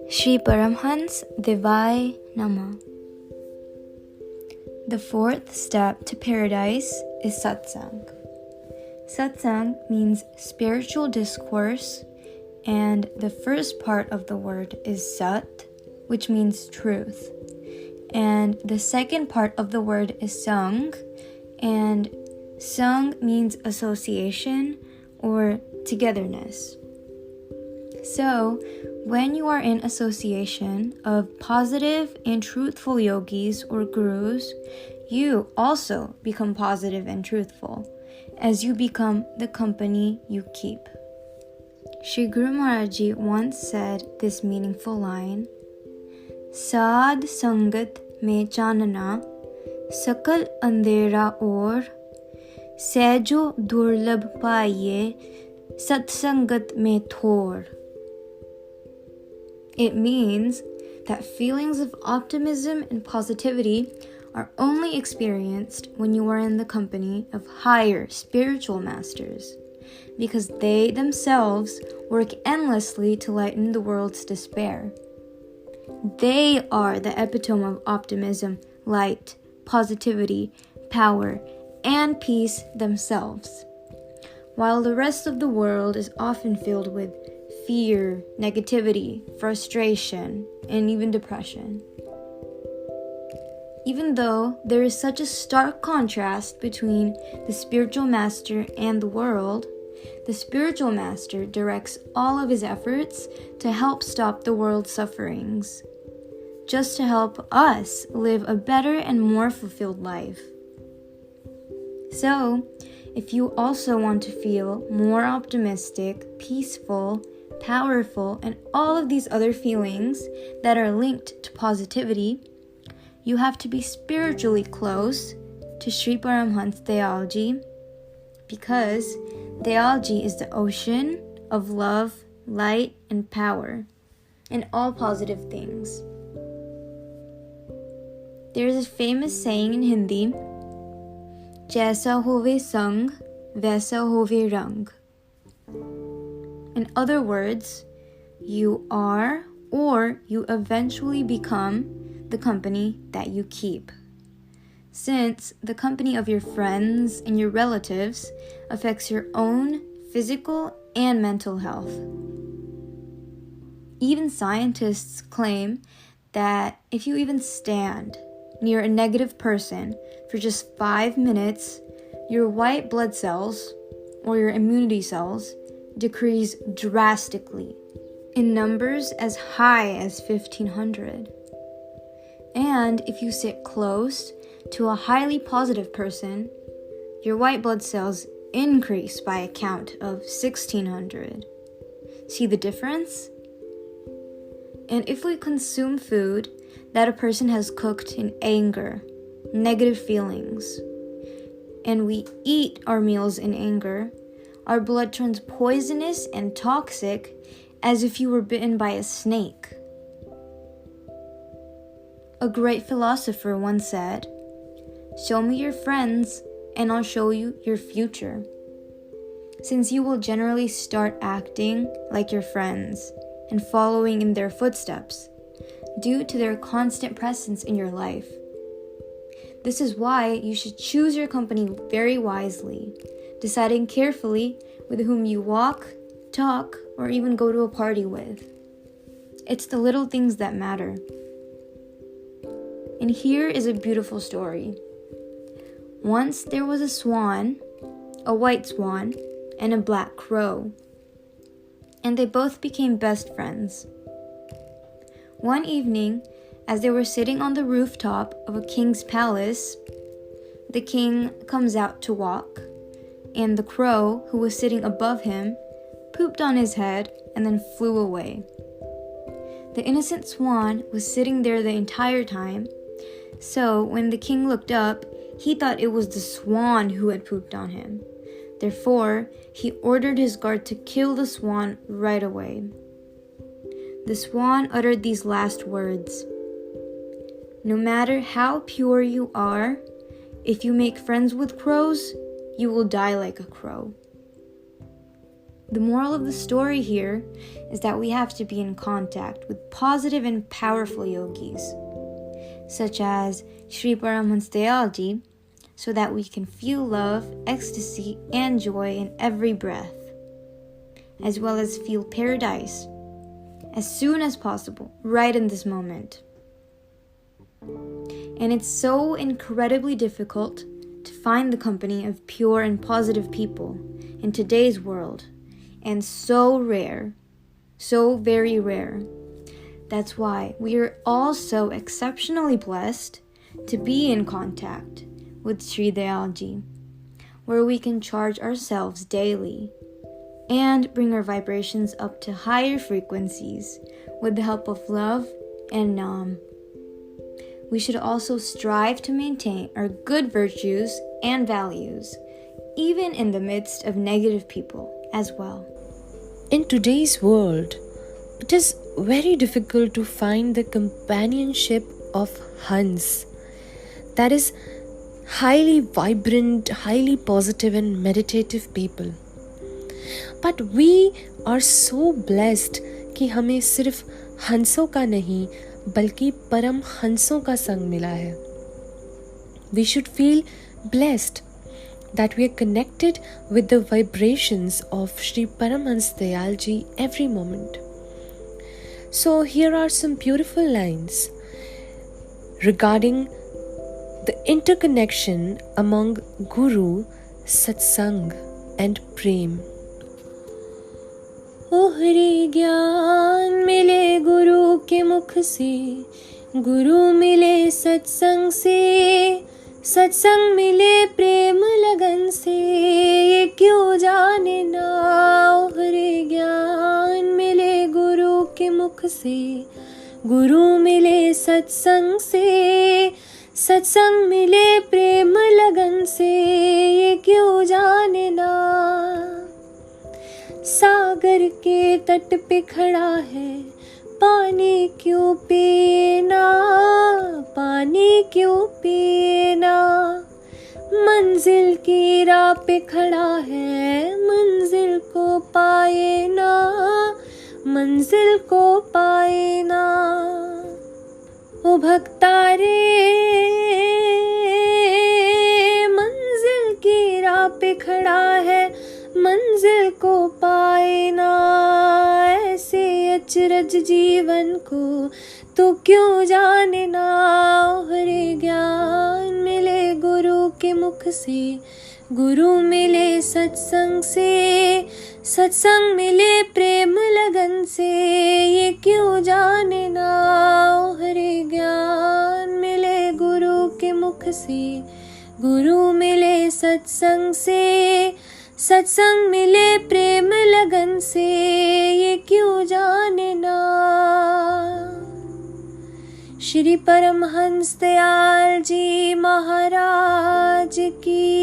Shri Paramhans Devai Nama. The fourth step to paradise is Satsang. Satsang means spiritual discourse, and the first part of the word is Sat, which means truth. And the second part of the word is Sang, and Sang means association or togetherness. So, when you are in association of positive and truthful yogis or gurus, you also become positive and truthful, as you become the company you keep. Shri Guru Maharaj Ji once said this meaningful line, Sad Sangat mein chanana, sakal andhera aur, sehjo durlabh paiye, satsangat mein thor. It means that feelings of optimism and positivity are only experienced when you are in the company of higher spiritual masters, because they themselves work endlessly to lighten the world's despair. They are the epitome of optimism, light, positivity, power, and peace themselves, while the rest of the world is often filled with fear, negativity, frustration, and even depression. Even though there is such a stark contrast between the spiritual master and the world, the spiritual master directs all of his efforts to help stop the world's sufferings, just to help us live a better and more fulfilled life. So, if you also want to feel more optimistic, peaceful, powerful, and all of these other feelings that are linked to positivity, you have to be spiritually close to Shri Paramhans Dayalji, because Dayalji is the ocean of love, light, and power, and all positive things. There is a famous saying in Hindi, Jaisa hove sang, vaisa hove rang. In other words, you are or you eventually become the company that you keep. Since the company of your friends and your relatives affects your own physical and mental health. Even scientists claim that if you even stand near a negative person for just 5 minutes, your white blood cells or your immunity cells decrease drastically in numbers as high as 1,500. And if you sit close to a highly positive person, your white blood cells increase by a count of 1,600. See the difference? And if we consume food that a person has cooked in anger, negative feelings, and we eat our meals in anger, our blood turns poisonous and toxic as if you were bitten by a snake. A great philosopher once said, "Show me your friends and I'll show you your future," since you will generally start acting like your friends and following in their footsteps due to their constant presence in your life. This is why you should choose your company very wisely, deciding carefully with whom you walk, talk, or even go to a party with. It's the little things that matter. And here is a beautiful story. Once there was a swan, a white swan, and a black crow, and they both became best friends. One evening, as they were sitting on the rooftop of a king's palace, the king comes out to walk, and the crow, who was sitting above him, pooped on his head and then flew away. The innocent swan was sitting there the entire time, so when the king looked up, he thought it was the swan who had pooped on him. Therefore, he ordered his guard to kill the swan right away. The swan uttered these last words, "No matter how pure you are, if you make friends with crows, you will die like a crow." The moral of the story here is that we have to be in contact with positive and powerful yogis, such as Sri Paramahansa Dayal Ji, so that we can feel love, ecstasy, and joy in every breath, as well as feel paradise as soon as possible, right in this moment. And it's so incredibly difficult to find the company of pure and positive people in today's world, and so rare, so very rare. That's why we are all so exceptionally blessed to be in contact with Sri Dayal Ji, where we can charge ourselves daily and bring our vibrations up to higher frequencies with the help of love and Nam. We should also strive to maintain our good virtues and values, even in the midst of negative people as well. In today's world, it is very difficult to find the companionship of Hans, that is highly vibrant, highly positive and meditative people. But we are so blessed कि हमें सिर्फ हंसों का नहीं बल्कि परम हंसों का संग मिला है. We should feel blessed that we are connected with the vibrations of Sri Paramahansa Dayal Ji every moment. So here are some beautiful lines regarding the interconnection among Guru, Satsang and Prem. ओहरे ज्ञान मिले गुरु के मुख से, गुरु मिले सत्संग से, सत्संग मिले प्रेम लगन से, ये क्यों जाने ना. ओहरे ज्ञान मिले गुरु के मुख से, गुरु मिले सत्संग से, सत्संग मिले प्रेम लगन से, ये क्यों जाने ना. सागर के तट पे खड़ा है, पानी क्यों पीना, पानी क्यों पीना. मंजिल की राह पे खड़ा है, मंजिल को पाए ना, मंजिल को पाए ना. ओ भक्ता रे, मंजिल की राह पे खड़ा है, मंजिल को पाए ना. ऐसे अचरज जीवन को तो क्यों जाने ना. ओहरे ज्ञान मिले गुरु के मुख से, गुरु मिले सत्संग से, सत्संग मिले प्रेम लगन से, ये क्यों जाने ना. ओहरे ज्ञान मिले गुरु के मुख से, गुरु मिले सत्संग से, सत्संग मिले प्रेम लगन से, ये क्यों जाने ना. श्री परमहंस दयाल जी महाराज की